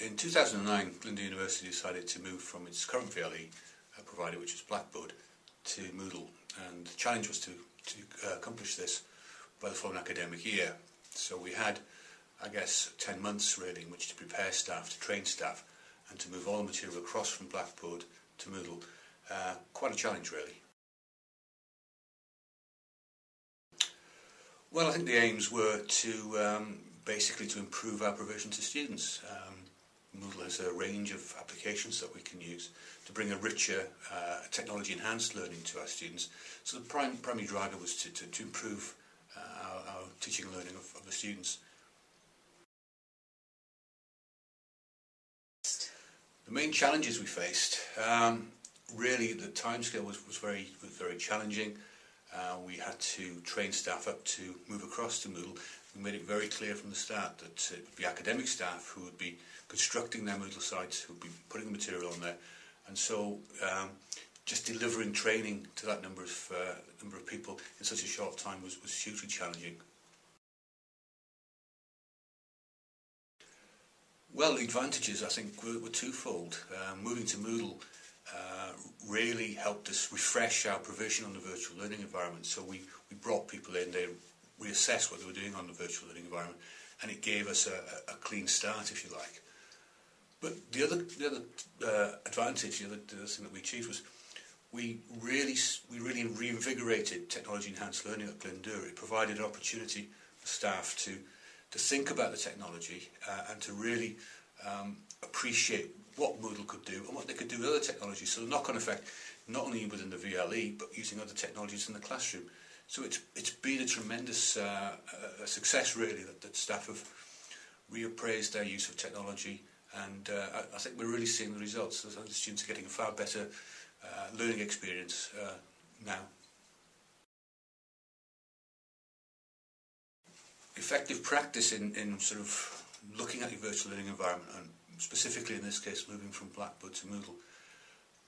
In 2009, Glyndwr University decided to move from its current VLE provider, which was Blackboard, to Moodle, and the challenge was to accomplish this by the following academic year. So we had, I guess, 10 months really in which to prepare staff, to train staff, and to move all the material across from Blackboard to Moodle. Quite a challenge really. Well, I think the aims were to basically to improve our provision to students. Moodle has a range of applications that we can use to bring a richer, technology-enhanced learning to our students. So the primary driver was to improve our teaching and learning of the students. The main challenges we faced, really the timescale was very challenging. We had to train staff up to move across to Moodle. We made it very clear from the start that it would be academic staff who would be constructing their Moodle sites, who would be putting the material on there, and so just delivering training to that number of people in such a short time was hugely challenging. Well, the advantages I think were twofold. Moving to Moodle really helped us refresh our provision on the virtual learning environment. So we brought people in, they reassessed what they were doing on the virtual learning environment, and it gave us a clean start, if you like. But the other advantage, the other thing that we achieved was we really reinvigorated technology-enhanced learning at Glyndwr. It provided an opportunity for staff to think about the technology and to really appreciate what Moodle could do and what they could do with other technologies. So the knock-on effect, not only within the VLE, but using other technologies in the classroom. So it's been a tremendous success, really, that staff have reappraised their use of technology, and I think we're really seeing the results. The students are getting a far better learning experience now. Effective practice in sort of looking at your virtual learning environment, and specifically in this case moving from Blackboard to Moodle,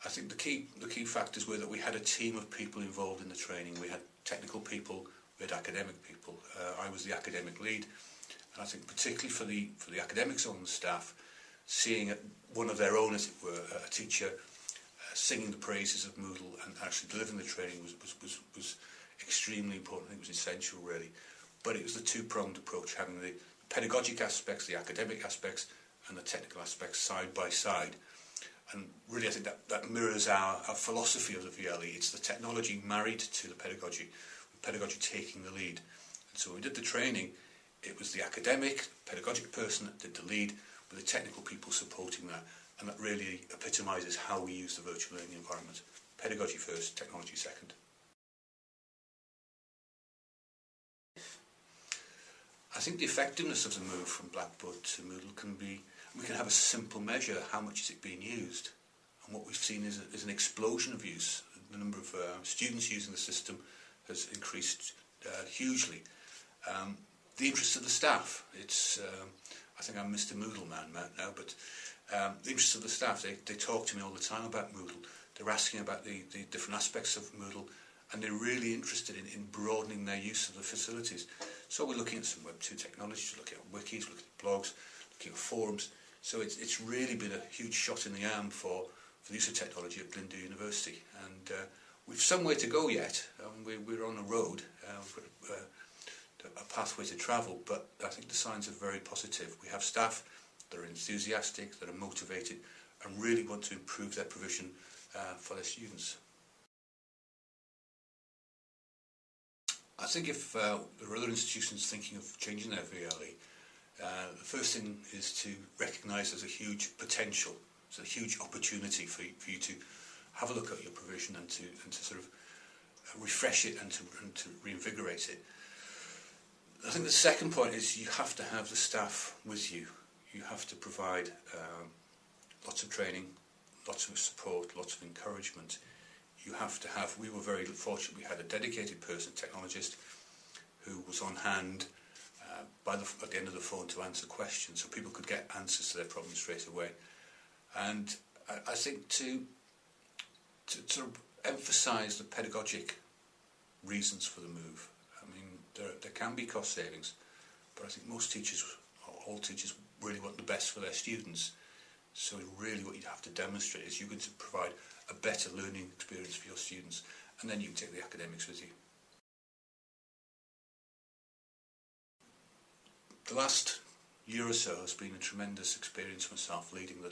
I think the key factors were that we had a team of people involved in the training. We had technical people, we had academic people. I was the academic lead, and I think particularly for the academics on the staff, seeing one of their own, as it were, a teacher singing the praises of Moodle and actually delivering the training was extremely important. I think it was essential, really. But it was the two-pronged approach, having the pedagogic aspects, the academic aspects, and the technical aspects side by side. And really I think that mirrors our philosophy of the VLE. It's the technology married to the pedagogy, with pedagogy taking the lead. And so when we did the training, it was the academic, pedagogic person that did the lead, with the technical people supporting that. And that really epitomises how we use the virtual learning environment. Pedagogy first, technology second. I think the effectiveness of the move from Blackboard to Moodle can be, we can have a simple measure, how much is it being used? And what we've seen is an explosion of use. The number of students using the system has increased hugely. The interest of the staff, it's, I think I'm Mr. Moodle man now, but the interest of the staff, they talk to me all the time about Moodle. They're asking about the different aspects of Moodle, and they're really interested in broadening their use of the facilities. So we're looking at some Web 2 technologies, looking at wikis, looking at blogs, looking at forums. So it's really been a huge shot in the arm for the use of technology at Glyndwr University. And we've some way to go yet. We're on a road, we've got a pathway to travel, but I think the signs are very positive. We have staff that are enthusiastic, that are motivated, and really want to improve their provision for their students. I think if there are other institutions thinking of changing their VLE, the first thing is to recognise there's a huge potential, there's a huge opportunity for you to have a look at your provision and to sort of refresh it and to reinvigorate it. I think the second point is you have to have the staff with you. You have to provide lots of training, lots of support, lots of encouragement. You have to have, we were very fortunate, we had a dedicated person, technologist, who was on hand at the end of the phone to answer questions, so people could get answers to their problems straight away. And I think to sort of emphasise the pedagogic reasons for the move. I mean, there can be cost savings, but I think most teachers, or all teachers, really want the best for their students. So really what you have to demonstrate is you're going to provide a better learning experience for your students, and then you can take the academics with you. The last year or so has been a tremendous experience for myself, leading the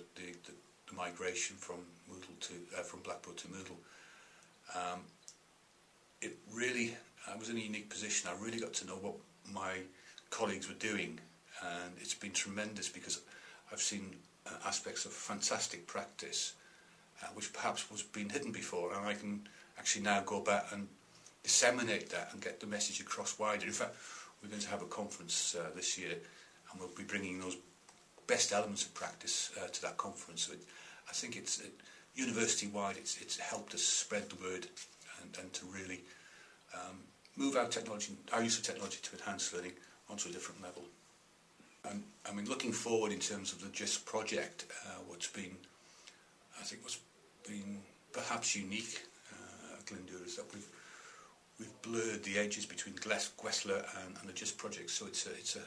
migration from from Blackboard to Moodle. I was in a unique position. I really got to know what my colleagues were doing, and it's been tremendous because I've seen aspects of fantastic practice which perhaps was being hidden before, and I can actually now go back and disseminate that and get the message across wider. In fact, we're going to have a conference this year, and we'll be bringing those best elements of practice to that conference. So I think it's university-wide. It's helped us spread the word and to really move our use of technology to enhance learning onto a different level. I mean, looking forward in terms of the JISC project, what's been perhaps unique at Glyndwr is that we've blurred the edges between Glyndwr and the JISC project, so it's a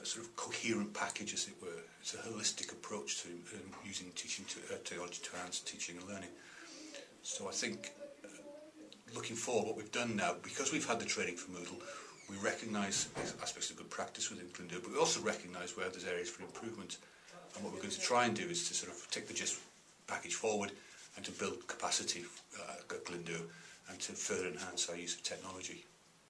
sort of coherent package, as it were. It's a holistic approach to using technology to enhance teaching and learning. So I think, looking forward, what we've done now, because we've had the training for Moodle, we recognise aspects of good practice within Glyndwr, but we also recognise where there's areas for improvement. And what we're going to try and do is to sort of take the JISC package forward and to build capacity at Glyndwr and to further enhance our use of technology.